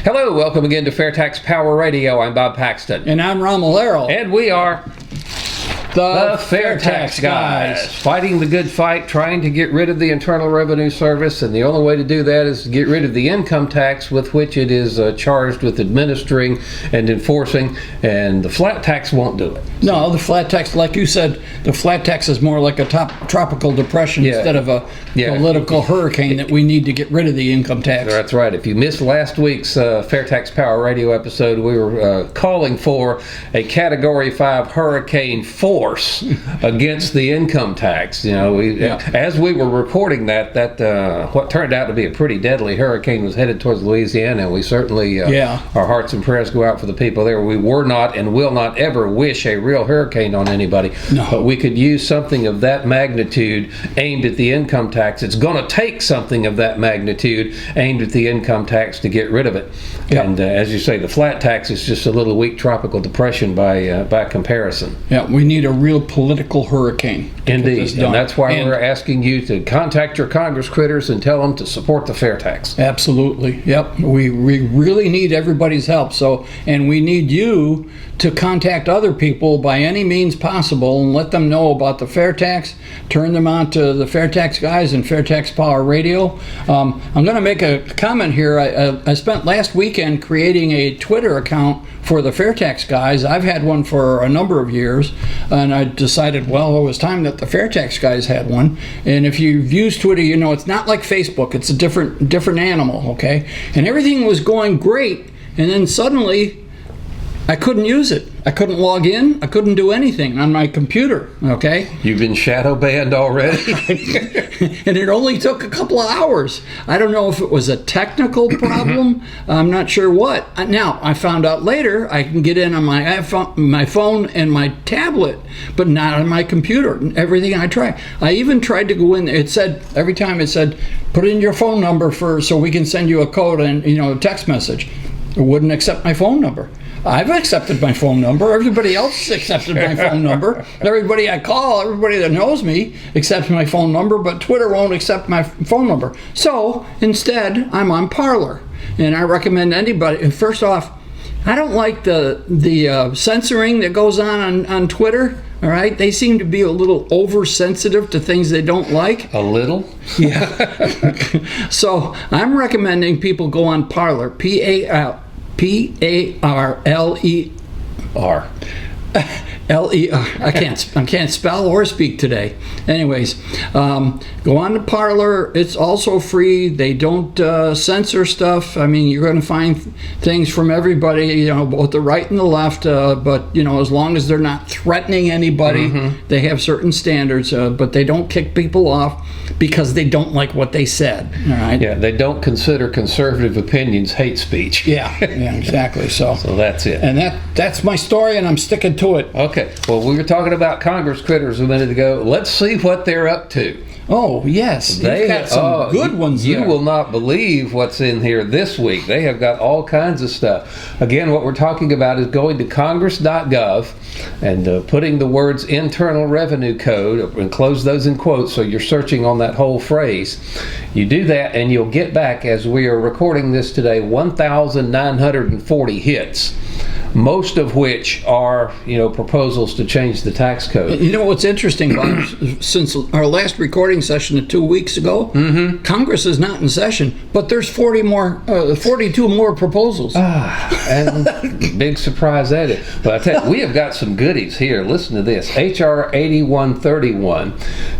Hello, welcome again to FAIRtax Power Radio. I'm Bob Paxton. And I'm Ron Malero. And we are the FAIRtax Guys. Fighting the good fight, trying to get rid of the Internal Revenue Service, and the only way to do that is to get rid of the income tax with which it is charged with administering and enforcing, and the flat tax won't do it. No, the flat tax, like you said, the flat tax is more like a tropical depression instead of a political hurricane that we need to get rid of the income tax. That's right. If you missed last week's FAIRtax Power Radio episode, we were calling for a Category 5 hurricane force against the income tax. You know, as we were reporting that what turned out to be a pretty deadly hurricane was headed towards Louisiana, and we certainly, our hearts and prayers go out for the people there. We were not and will not ever wish a real hurricane on anybody, but we could use something of that magnitude aimed at the income tax. It's going to take something of that magnitude aimed at the income tax to get rid of it. And as you say, the flat tax is just a little weak tropical depression by comparison. Yeah, we need a real political hurricane. Indeed, and that's why we're asking you to contact your Congress critters and tell them to support the fair tax. Absolutely. Yep. We really need everybody's help. And we need you to contact other people by any means possible and let them know about the fair tax. Turn them on to the FAIRtax Guys and FAIRtax Power Radio. I'm going to make a comment here. I spent last weekend creating a Twitter account for the FAIRtax Guys. I've had one for a number of years, and I decided, well, it was time that the FAIRtax Guys had one. And if you've used Twitter, you know it's not like Facebook. It's a different animal, okay? And everything was going great, and then suddenly I couldn't use it. I couldn't log in. I couldn't do anything on my computer, okay? You've been shadow banned already? And it only took a couple of hours. I don't know if it was a technical problem. I'm not sure what. Now, I found out later I can get in on my phone and my tablet, but not on my computer. Everything I tried. I even tried to go in. It said, every time it said, put in your phone number so we can send you a code and a text message. It wouldn't accept my phone number. I've accepted my phone number. Everybody else accepted my phone number. Everybody I call, everybody that knows me accepts my phone number, but Twitter won't accept my phone number. So instead, I'm on Parler, and I recommend anybody. And first off, I don't like the censoring that goes on Twitter. All right, they seem to be a little oversensitive to things they don't like. A little? Yeah. So I'm recommending people go on Parler, P-A-R-L-E-R. L-E-R. I can't spell or speak today. Anyways, go on to Parler. It's also free. They don't censor stuff. I mean, you're going to find things from everybody, both the right and the left. But as long as they're not threatening anybody, they have certain standards. But they don't kick people off because they don't like what they said. All right. Yeah, they don't consider conservative opinions hate speech. Yeah, exactly. So that's it. And that's my story, and I'm sticking to it. Okay. Well, we were talking about Congress critters a minute ago. Let's see what they're up to. Oh, yes. They've got some good ones there. You will not believe what's in here this week. They have got all kinds of stuff. Again, what we're talking about is going to congress.gov and putting the words Internal Revenue Code, and close those in quotes so you're searching on that whole phrase. You do that and you'll get back, as we are recording this today, 1,940 hits. Most of which are, proposals to change the tax code. You know what's interesting, Bob? Since our last recording session 2 weeks ago, Congress is not in session, but there's 42 more proposals. And big surprise that is. But I tell you, we have got some goodies here. Listen to this. H.R. 8131,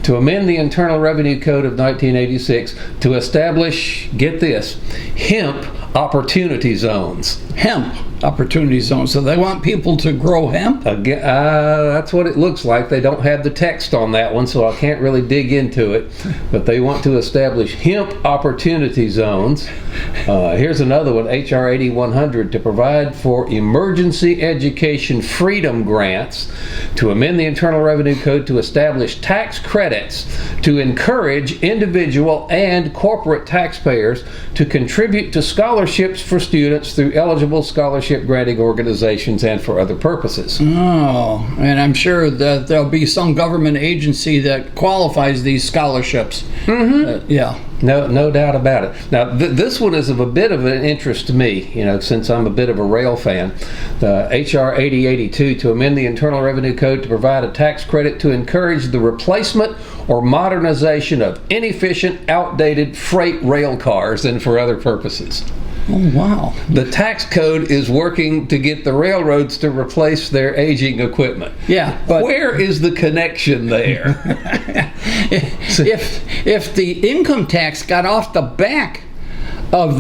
to amend the Internal Revenue Code of 1986 to establish, get this, hemp opportunity zones. Hemp opportunity zones. So they want people to grow hemp? That's what it looks like. They don't have the text on that one, so I can't really dig into it. But they want to establish hemp opportunity zones. Here's another one, H.R. 8100, to provide for emergency education freedom grants, to amend the Internal Revenue Code to establish tax credits to encourage individual and corporate taxpayers to contribute to scholarships for students through eligible scholarship scholarship granting organizations and for other purposes. Oh, and I'm sure that there'll be some government agency that qualifies these scholarships. Yeah. No doubt about it. Now, this one is of a bit of an interest to me, since I'm a bit of a rail fan. The H.R. 8082 to amend the Internal Revenue Code to provide a tax credit to encourage the replacement or modernization of inefficient, outdated freight rail cars and for other purposes. Oh, wow. The tax code is working to get the railroads to replace their aging equipment. Yeah, but where is the connection there? if the income tax got off the back of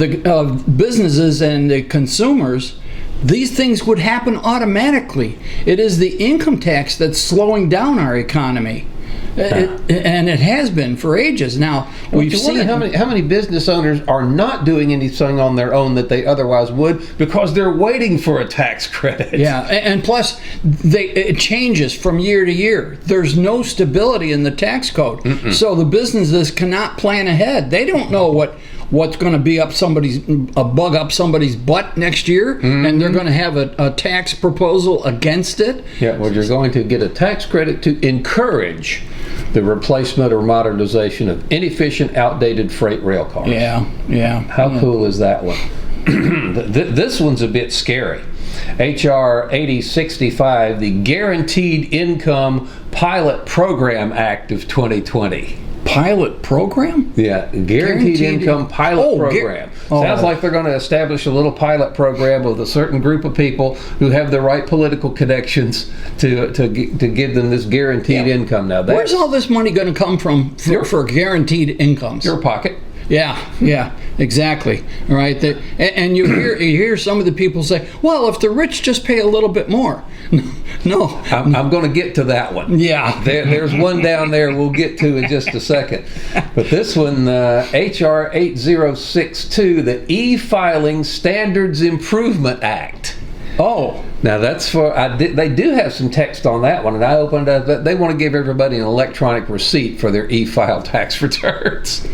businesses and the consumers, these things would happen automatically. It is the income tax that's slowing down our economy. And it has been for ages. Now, we've seen how many business owners are not doing anything on their own that they otherwise would because they're waiting for a tax credit. Yeah, and plus, it changes from year to year. There's no stability in the tax code. So the businesses cannot plan ahead. They don't know what's going to be a bug up somebody's butt next year, and they're going to have a tax proposal against it. Yeah, well, you're going to get a tax credit to encourage the replacement or modernization of inefficient, outdated freight rail cars. Yeah. How cool is that one? This one's a bit scary. H.R. 8065, the Guaranteed Income Pilot Program Act of 2020. Pilot program? Yeah, guaranteed income pilot program. Sounds like they're going to establish a little pilot program with a certain group of people who have the right political connections to give them this guaranteed income. Now, where's all this money going to come from for guaranteed incomes? Your pocket. Yeah, exactly. Right. And you hear some of the people say, "Well, if the rich just pay a little bit more." No, I'm going to get to that one. Yeah, there's one down there we'll get to in just a second. But this one, H.R. 8062, the E-Filing Standards Improvement Act. Oh. Now that's for, they do have some text on that one, and I opened up, they want to give everybody an electronic receipt for their e-file tax returns.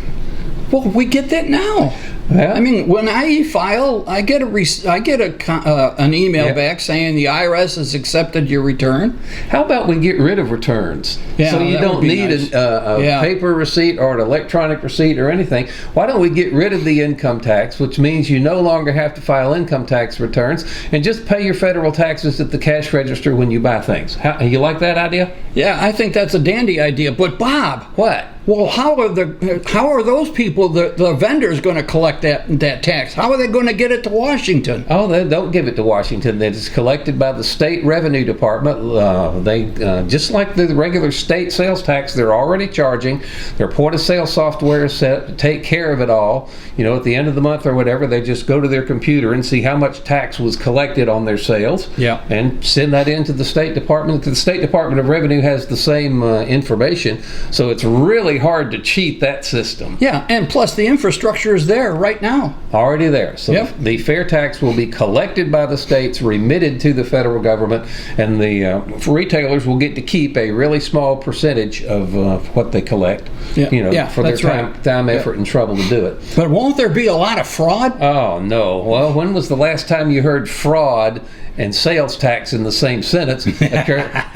Well, we get that now. Yeah. I mean, when I e-file, I get an email back saying the IRS has accepted your return. How about we get rid of returns? Yeah, so you don't need nice. a paper receipt or an electronic receipt or anything. Why don't we get rid of the income tax, which means you no longer have to file income tax returns, and just pay your federal taxes at the cash register when you buy things? You like that idea? Yeah, I think that's a dandy idea. But Bob, what? Well, how are those people, the vendors, going to collect that tax? How are they going to get it to Washington? Oh, they don't give it to Washington. It's collected by the state revenue department. They just like the regular state sales tax, they're already charging. Their point of sale software is set to take care of it all. At the end of the month or whatever, they just go to their computer and see how much tax was collected on their sales. Yeah. And send that into the State Department. The State Department of Revenue has the same information, so it's really hard to cheat that system. Yeah, and plus the infrastructure is there right now. Already there. So the fair tax will be collected by the states, remitted to the federal government, and the retailers will get to keep a really small percentage of what they collect. For their time, effort, and trouble to do it. But won't there be a lot of fraud? Oh, no. Well, when was the last time you heard fraud and sales tax in the same sentence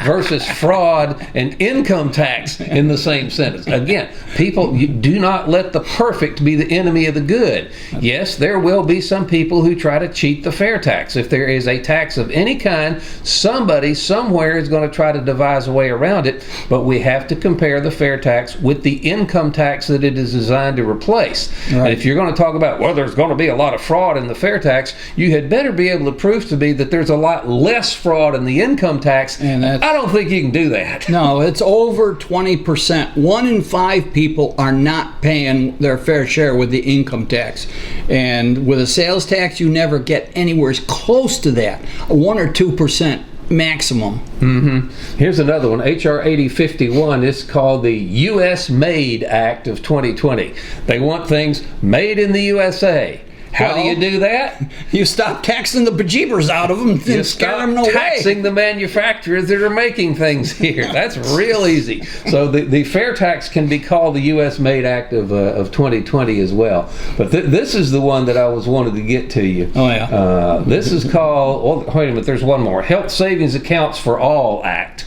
versus fraud and income tax in the same sentence? Again, people, you do not let the perfect be the enemy of the good. Yes, there will be some people who try to cheat the fair tax. If there is a tax of any kind, somebody somewhere is going to try to devise a way around it, but we have to compare the fair tax with the income tax that it is designed to replace. Right. And if you're going to talk about, well, there's going to be a lot of fraud in the fair tax, you had better be able to prove to me that there's a lot less fraud in the income tax. And I don't think you can do that. No, it's over 20%. 1 in 5 people are not paying their fair share with the income tax. And with a sales tax, you never get anywhere close to that. 1 or 2% maximum. Here's another one, H.R. 8051. It's called the U.S. Made Act of 2020. They want things made in the USA. How do you do that? You stop taxing the bejeebers out of them and You scare stop them away. taxing the manufacturers that are making things here. That's real easy. So the fair tax can be called the U.S.-made act of 2020 as well. But this is the one that I was wanted to get to you. Oh, yeah. This is called, oh, wait a minute, there's one more. Health Savings Accounts for All Act.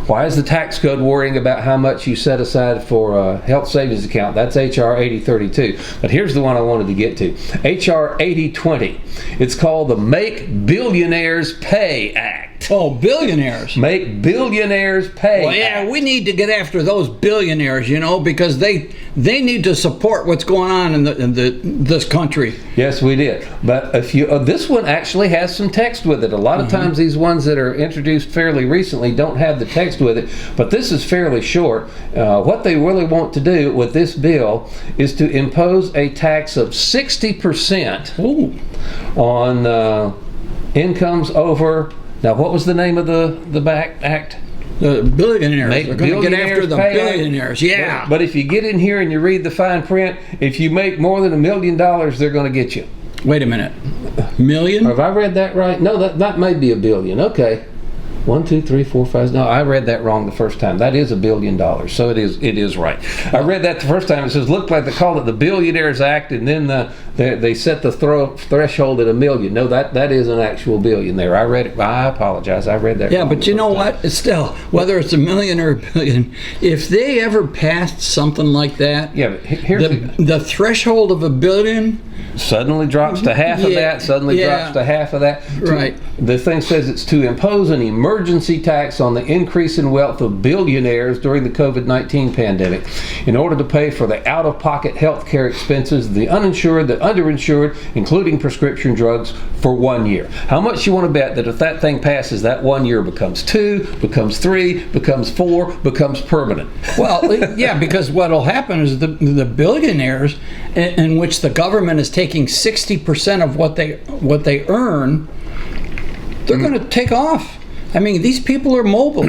Why is the tax code worrying about how much you set aside for a health savings account? That's H.R. 8032. But here's the one I wanted to get to. H.R. 8020. It's called the Make Billionaires Pay Act. Oh, billionaires. Make billionaires pay. Well, yeah, we need to get after those billionaires, because they need to support what's going on in this country. Yes, we did. But if you, this one actually has some text with it. A lot of times these ones that are introduced fairly recently don't have the text with it, but this is fairly short. What they really want to do with this bill is to impose a tax of 60% on incomes over. Now, what was the name of the back act? The billionaires. Make They're going to get after the billionaires. Yeah. But if you get in here and you read the fine print, if you make more than $1 million, they're going to get you. Wait a minute. Million? Have I read that right? No, that may be $1 billion. Okay. 1, 2, 3, 4, 5. No, I read that wrong the first time. That is $1 billion. So it is right. I read that the first time. It says, looked like they called it the Billionaires Act, and then they set the threshold at $1 million. No, that is an actual billion there. I read it. I apologize. I read that. Yeah, wrong but you know what? It's still, whether it's $1 million or $1 billion, if they ever passed something like that, yeah, but here's the threshold of $1 billion suddenly drops to half of that. Suddenly drops to half of that. Right. The thing says it's to impose an emergency tax on the increase in wealth of billionaires during the COVID-19 pandemic in order to pay for the out-of-pocket health care expenses, the uninsured, the underinsured, including prescription drugs, for 1 year. How much you want to bet that if that thing passes, that 1 year becomes 2, becomes 3, becomes 4, becomes permanent? Well, yeah, because what will happen is the billionaires, in which the government is taking 60% of what they earn, they're going to take off. I mean, these people are mobile,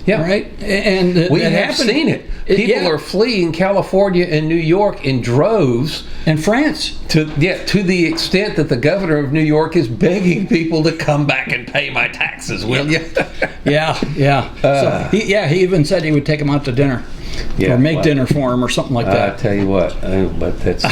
right? And we have seen it. People are fleeing California and New York in droves, and France. To the extent that the governor of New York is begging people to come back and pay my taxes, will you? Yeah. So he even said he would take them out to dinner. Or make dinner for him or something like that. I tell you what, but that's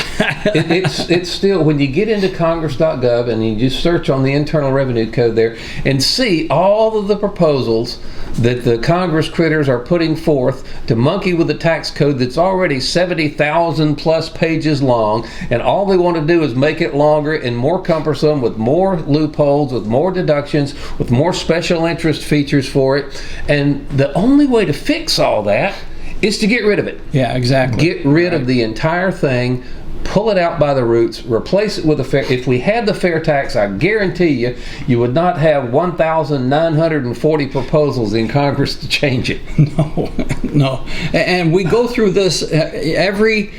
it's still, when you get into Congress.gov and you just search on the Internal Revenue Code there and see all of the proposals that the Congress critters are putting forth to monkey with the tax code that's already 70,000 plus pages long, and all they want to do is make it longer and more cumbersome with more loopholes, with more deductions, with more special interest features for it. And the only way to fix all that is to get rid of it. Yeah, exactly. Get rid of the entire thing, pull it out by the roots, replace it with a fair. If we had the fair tax, I guarantee you would not have 1,940 proposals in Congress to change it. No. And we go through this every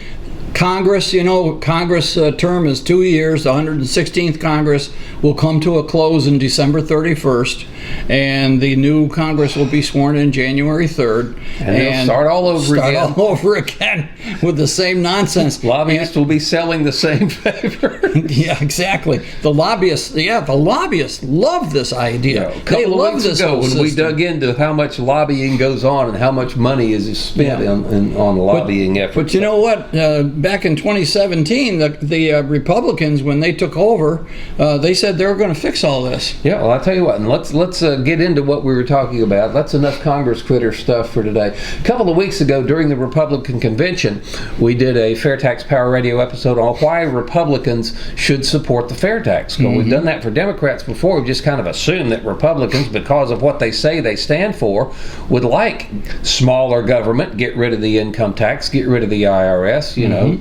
Congress, Congress term is 2 years. The 116th Congress will come to a close in December 31st, and the new Congress will be sworn in January 3rd. And they'll start all over again with the same nonsense. Lobbyists will be selling the same paper. Yeah, exactly. The lobbyists love this idea. They love this ago when we dug into how much lobbying goes on and how much money is spent on lobbying efforts. But you know what? Back in 2017, the Republicans, when they took over, they said they were going to fix all this. Yeah, well, I'll tell you what, and let's get into what we were talking about. That's enough Congress critter stuff for today. A couple of weeks ago, during the Republican convention, we did a FAIRtax Power Radio episode on why Republicans should support the fair tax. Well, we've done that for Democrats before. We've just kind of assumed that Republicans, because of what they say they stand for, would like smaller government, get rid of the income tax, get rid of the IRS,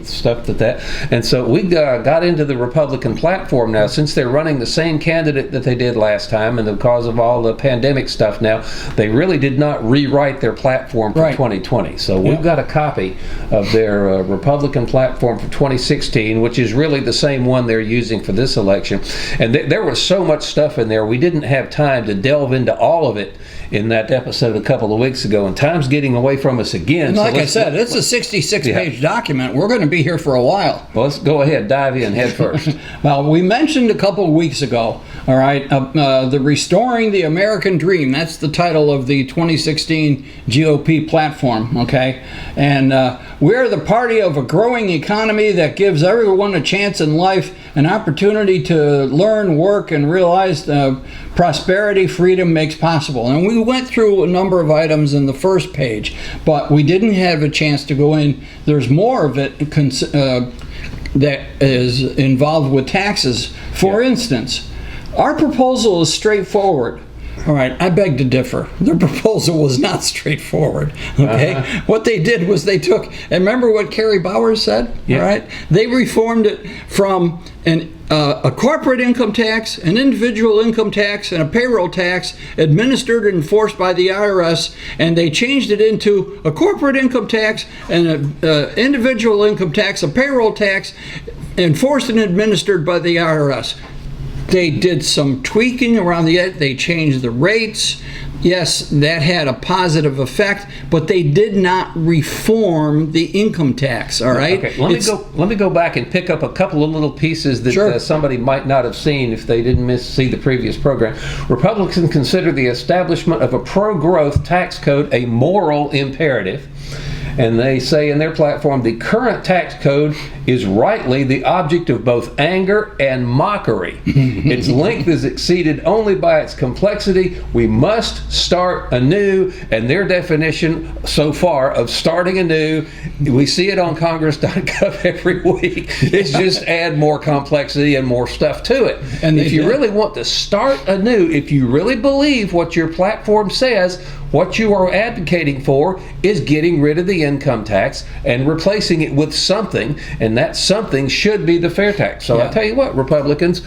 stuff that. And so we got into the Republican platform now. Since they're running the same candidate that they did last time, and because of all the pandemic stuff now, they really did not rewrite their platform for 2020. So we've got a copy of their Republican platform for 2016, which is really the same one they're using for this election. And there was so much stuff in there, we didn't have time to delve into all of it in that episode a couple of weeks ago, and time's getting away from us again. And like I said, it's a 66-page document. We're going to be here for a while. Well, let's go ahead, dive in head first. Well, we mentioned a couple of weeks ago, all right, the Restoring the American Dream. That's the title of the 2016 GOP platform, okay? And we're the party of a growing economy that gives everyone a chance in life, an opportunity to learn, work, and realize prosperity, freedom makes possible. And we went through a number of items in the first page, but we didn't have a chance to go in. There's more of it that is involved with taxes. For instance, our proposal is straightforward. All right, I beg to differ. Their proposal was not straightforward, okay? What they did was they took, and remember what Kerry Bowers said, all right? They reformed it from a corporate income tax, an individual income tax, and a payroll tax administered and enforced by the IRS, and they changed it into a corporate income tax and an individual income tax, a payroll tax, enforced and administered by the IRS. They did some tweaking around the edge. They changed the rates. Yes, that had a positive effect, but they did not reform the income tax, all right? Okay, let me go back and pick up a couple of little pieces that somebody might not have seen if they didn't see the previous program. Republicans consider the establishment of a pro-growth tax code a moral imperative. And they say in their platform, the current tax code is rightly the object of both anger and mockery. Its length is exceeded only by its complexity. We must start anew. And their definition so far of starting anew, we see it on Congress.gov every week. It's just add more complexity and more stuff to it. And if you really want to start anew, if you really believe what your platform says, what you are advocating for is getting rid of the income tax and replacing it with something, and that something should be the fair tax. So I tell you what, Republicans,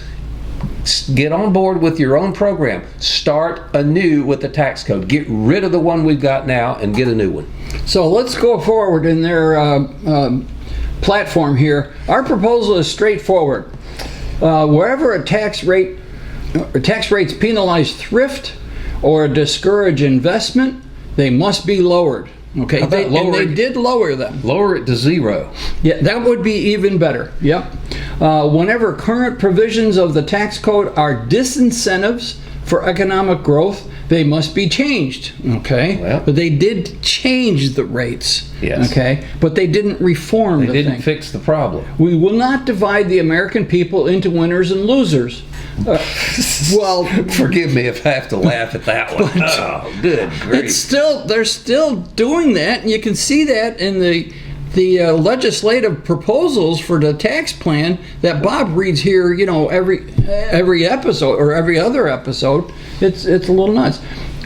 get on board with your own program. Start anew with the tax code. Get rid of the one we've got now and get a new one. So let's go forward in their platform here. Our proposal is straightforward. Wherever a tax rates penalize thrift or discourage investment, they must be lowered. Okay, and they did lower them. Lower it to 0. Yeah, that would be even better. Yep. Whenever current provisions of the tax code are disincentives for economic growth, they must be changed. Okay, but they did change the rates. Yes. Okay, but they didn't reform the thing. They didn't fix the problem. We will not divide the American people into winners and losers. Well, forgive me if I have to laugh at that one. Oh, good grief. They're still doing that, and you can see that in the legislative proposals for the tax plan that Bob reads here. You know, every episode or every other episode. It's a little nuts.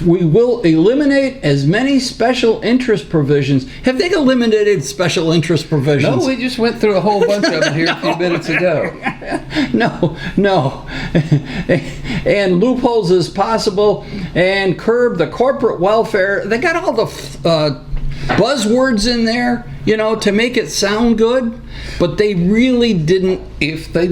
We will eliminate as many special interest provisions. Have they eliminated special interest provisions? No, we just went through a whole bunch of them here a few minutes ago. No. And loopholes as possible, and curb the corporate welfare. They got all the buzzwords in there, you know, to make it sound good, but they really didn't. If they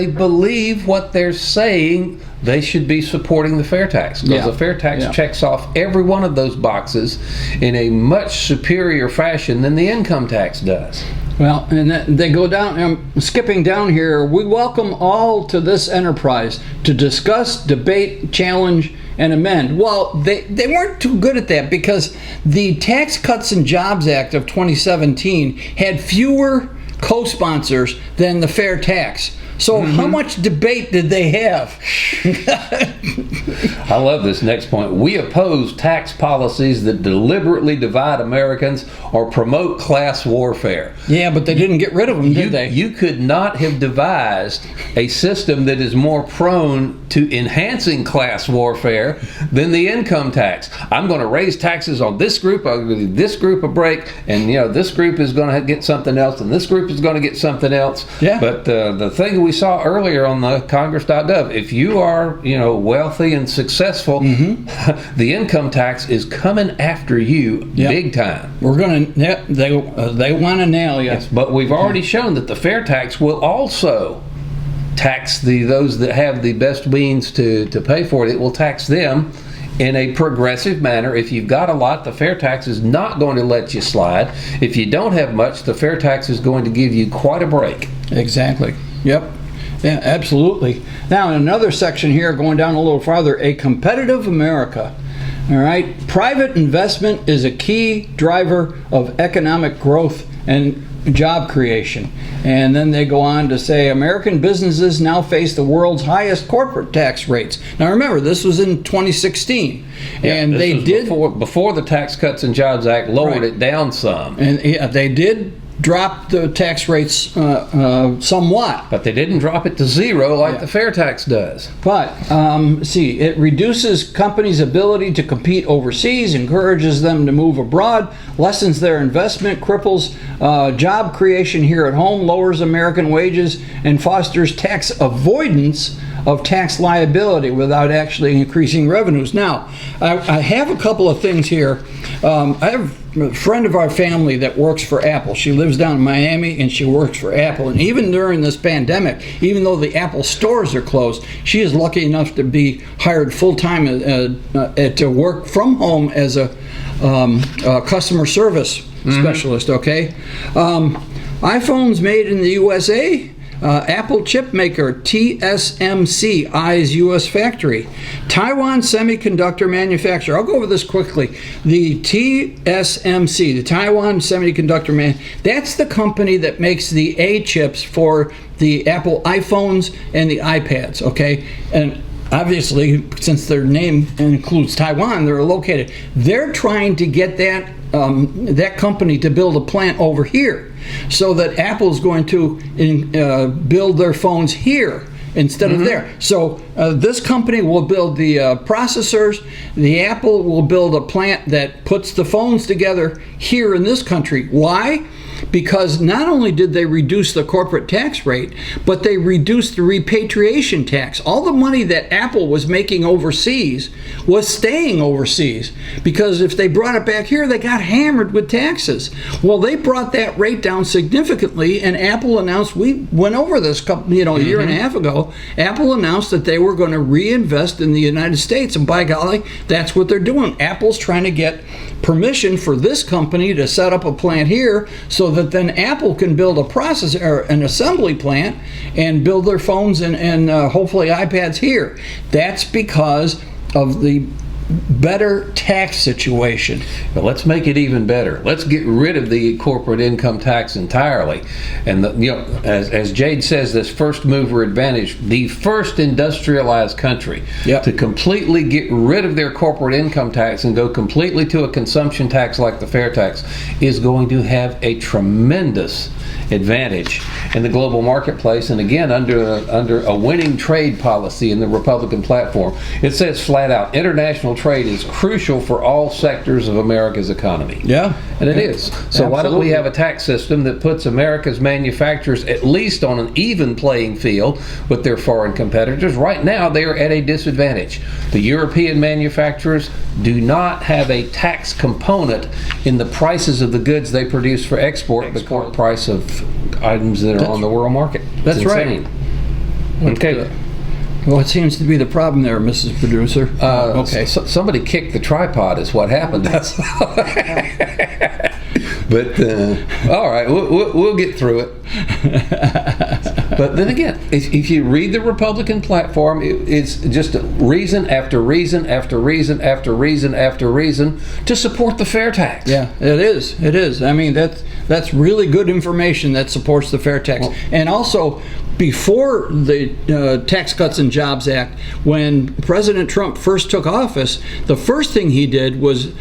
believe what they're saying, they should be supporting the fair tax, because the fair tax checks off every one of those boxes in a much superior fashion than the income tax does. Well, and they go down, I'm skipping down here. We welcome all to this enterprise to discuss, debate, challenge, and amend. Well, they weren't too good at that, because the Tax Cuts and Jobs Act of 2017 had fewer co-sponsors than the fair tax. So how much debate did they have? I love this next point. We oppose tax policies that deliberately divide Americans or promote class warfare. Yeah, but they didn't get rid of them, did they? You could not have devised a system that is more prone to enhancing class warfare than the income tax. I'm going to raise taxes on this group, I'll give this group a break, and this group is going to get something else, and this group is going to get something else. Yeah. But the thing we saw earlier on the Congress.gov, if you are wealthy and successful, the income tax is coming after you big time. We're going to they want to nail you. Yes, but we've already shown that the fair tax will also tax those that have the best means to pay for it. It will tax them in a progressive manner. If you've got a lot, the fair tax is not going to let you slide. If you don't have much, the fair tax is going to give you quite a break. Exactly. Yep. Yeah, absolutely. Now, in another section here, going down a little farther, a competitive America. All right. Private investment is a key driver of economic growth and job creation. And then they go on to say American businesses now face the world's highest corporate tax rates. Now remember, this was in 2016, and they did before the Tax Cuts and Jobs Act lowered it down some. And they did drop the tax rates somewhat, but they didn't drop it to zero like the fair tax does. But see, it reduces companies' ability to compete overseas, encourages them to move abroad, lessens their investment, cripples job creation here at home, lowers American wages, and fosters tax avoidance of tax liability without actually increasing revenues. Now, I have a couple of things here. I have a friend of our family that works for Apple. She lives down in Miami and she works for Apple. And even during this pandemic, even though the Apple stores are closed, she is lucky enough to be hired full-time to work from home as a customer service specialist, okay? iPhones made in the USA. Apple chip maker TSMC eyes U.S. factory. Taiwan semiconductor manufacturer. I'll go over this quickly. The TSMC, the Taiwan semiconductor that's the company that makes the A chips for the Apple iPhones and the iPads, okay? And obviously, since their name includes Taiwan, they're located. They're trying to get that company to build a plant over here, so that Apple's going to build their phones here instead of there. So this company will build the processors. The Apple will build a plant that puts the phones together here in this country. Why? Because not only did they reduce the corporate tax rate, but they reduced the repatriation tax. All the money that Apple was making overseas was staying overseas, because if they brought it back here, they got hammered with taxes. Well, they brought that rate down significantly, and Apple announced, we went over this a year and a half ago, Apple announced that they were going to reinvest in the United States, and by golly, that's what they're doing. Apple's trying to get permission for this company to set up a plant here, so that then Apple can build a processor or an assembly plant and build their phones and hopefully iPads here. That's because of the better tax situation. But let's make it even better. Let's get rid of the corporate income tax entirely. And as Jade says, this first mover advantage, the first industrialized country to completely get rid of their corporate income tax and go completely to a consumption tax like the fair tax is going to have a tremendous advantage in the global marketplace. And again, under a winning trade policy in the Republican platform, it says flat out, international trade is crucial for all sectors of America's economy. Yeah. And it is. So why don't we have a tax system that puts America's manufacturers at least on an even playing field with their foreign competitors? Right now, they are at a disadvantage. The European manufacturers do not have a tax component in the prices of the goods they produce for export, the current price of items that are on the world market. That's right. Okay. What seems to be the problem there, Mrs. Producer? Okay. Somebody kicked the tripod is what happened. That's But all right, we'll get through it. But then again, if you read the Republican platform, it's just reason after reason after reason after reason after reason to support the fair tax. Yeah, it is. It is. I mean, that's really good information that supports the fair tax. Well, and also, before the Tax Cuts and Jobs Act, when President Trump first took office, the first thing he did was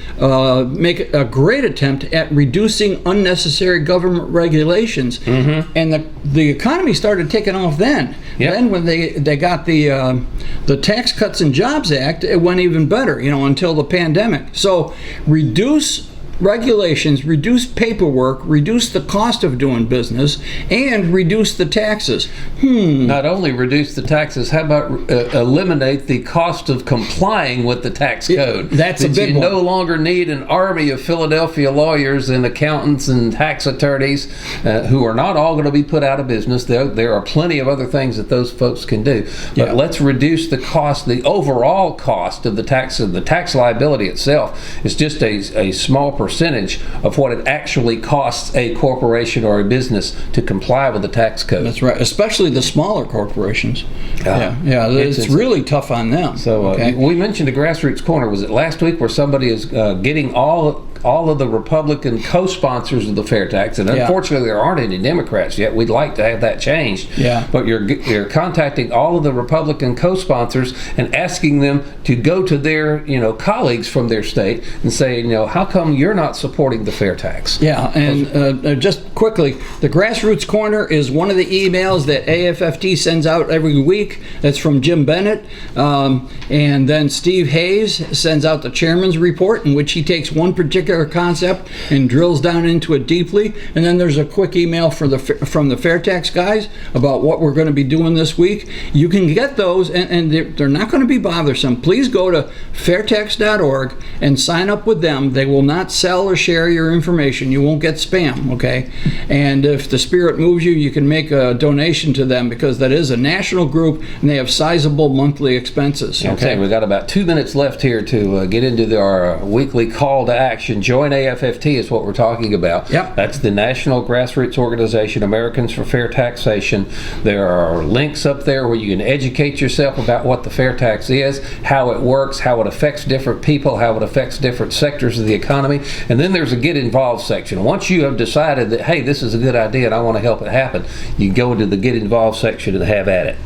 make a great attempt at reducing unnecessary government regulations. And the economy started taking off then. Then when they got the Tax Cuts and Jobs Act, it went even better, until the pandemic. So reduce regulations, reduce paperwork, reduce the cost of doing business, and reduce the taxes. Not only reduce the taxes, how about eliminate the cost of complying with the tax code? That's a big You one. no longer need an army of Philadelphia lawyers and accountants and tax attorneys who are not all going to be put out of business. There are plenty of other things that those folks can do. But let's reduce the cost, the overall cost of the tax. The tax liability itself is just a small percentage of what it actually costs a corporation or a business to comply with the tax code. That's right, especially the smaller corporations. It's really tough on them. So we mentioned the Grassroots Corner. Was it last week where somebody is getting all of the Republican co-sponsors of the FAIRtax, and unfortunately there aren't any Democrats yet. We'd like to have that changed. But you're contacting all of the Republican co-sponsors and asking them to go to their colleagues from their state and say, how come you're not supporting the FAIRtax? And just quickly, the Grassroots Corner is one of the emails that AFFT sends out every week. That's from Jim Bennett. And then Steve Hayes sends out the chairman's report, in which he takes one particular concept and drills down into it deeply. And then there's a quick email from the FAIRtax Guys about what we're going to be doing this week. You can get those, and they're not going to be bothersome. Please go to fairtax.org and sign up with them. They will not sell or share your information. You won't get spam, okay? And if the spirit moves you, you can make a donation to them, because that is a national group and they have sizable monthly expenses. Okay, we've got about 2 minutes left here to get into our weekly call to action. Join AFFT is what we're talking about. That's the National Grassroots Organization, Americans for Fair Taxation. There are links up there where you can educate yourself about what the fair tax is, how it works, how it affects different people, how it affects different sectors of the economy. And then there's a get involved section. Once you have decided that, hey, this is a good idea and I want to help it happen, you go into the get involved section and have at it.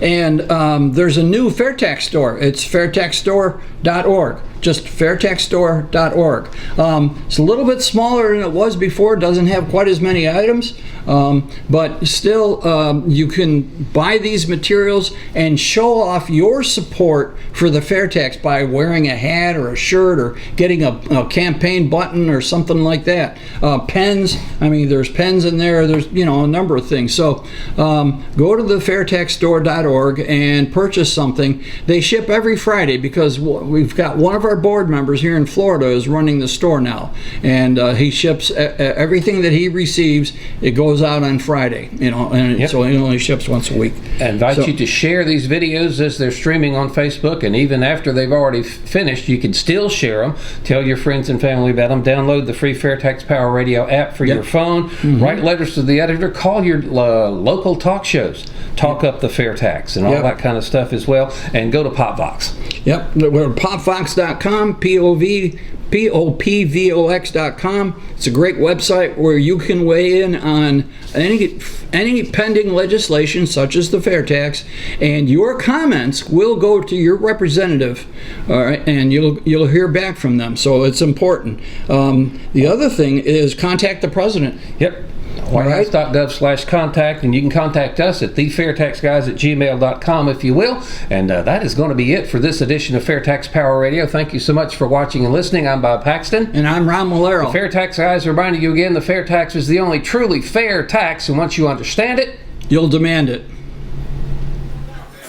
And there's a new FAIRtax store. It's fairtaxstore.org. Just fairtaxstore.org. It's a little bit smaller than it was before. It doesn't have quite as many items, but still you can buy these materials and show off your support for the FAIRtax by wearing a hat or a shirt or getting a campaign button or something like that. Pens. I mean, there's pens in there. There's a number of things. So go to the fairtaxstore.org and purchase something. They ship every Friday, because we've got one of our board members here in Florida is running the store now, and he ships everything that he receives. It goes out on Friday, so he only ships once a week. I invite you to share these videos as they're streaming on Facebook, and even after they've already finished, you can still share them. Tell your friends and family about them. Download the free FAIRtax Power Radio app for your phone. Write letters to the editor. Call your local talk shows. Talk up the FAIRtax and all that kind of stuff as well. And go to PopVox. We're at popvox.com, popvox.com. It's a great website where you can weigh in on any pending legislation, such as the FAIRtax, and your comments will go to your representative, all right, and you'll hear back from them. So it's important. The other thing is contact the president. whitehouse.gov/contact, and you can contact us at thefairtaxguys@gmail.com, if you will. And that is going to be it for this edition of FAIRtax Power Radio. Thank you so much for watching and listening. I'm Bob Paxton. And I'm Ron Malero. The FAIRtax Guys reminding you again, the fair tax is the only truly fair tax, and once you understand it, you'll demand it.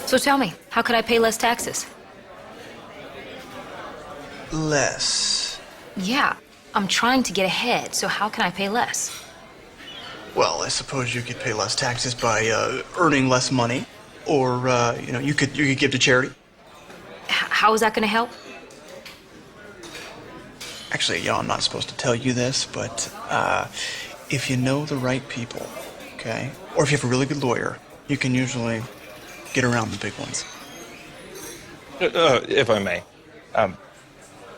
So tell me, how could I pay less taxes? Less. Yeah, I'm trying to get ahead, so how can I pay less? Well, I suppose you could pay less taxes by earning less money, or you could give to charity. How is that going to help? Actually, I'm not supposed to tell you this, but if you know the right people, okay, or if you have a really good lawyer, you can usually get around the big ones. If I may,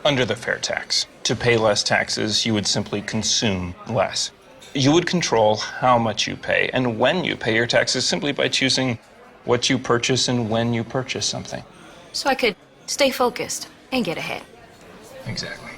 under the fair tax, to pay less taxes, you would simply consume less. You would control how much you pay and when you pay your taxes simply by choosing what you purchase and when you purchase something. So I could stay focused and get ahead. Exactly.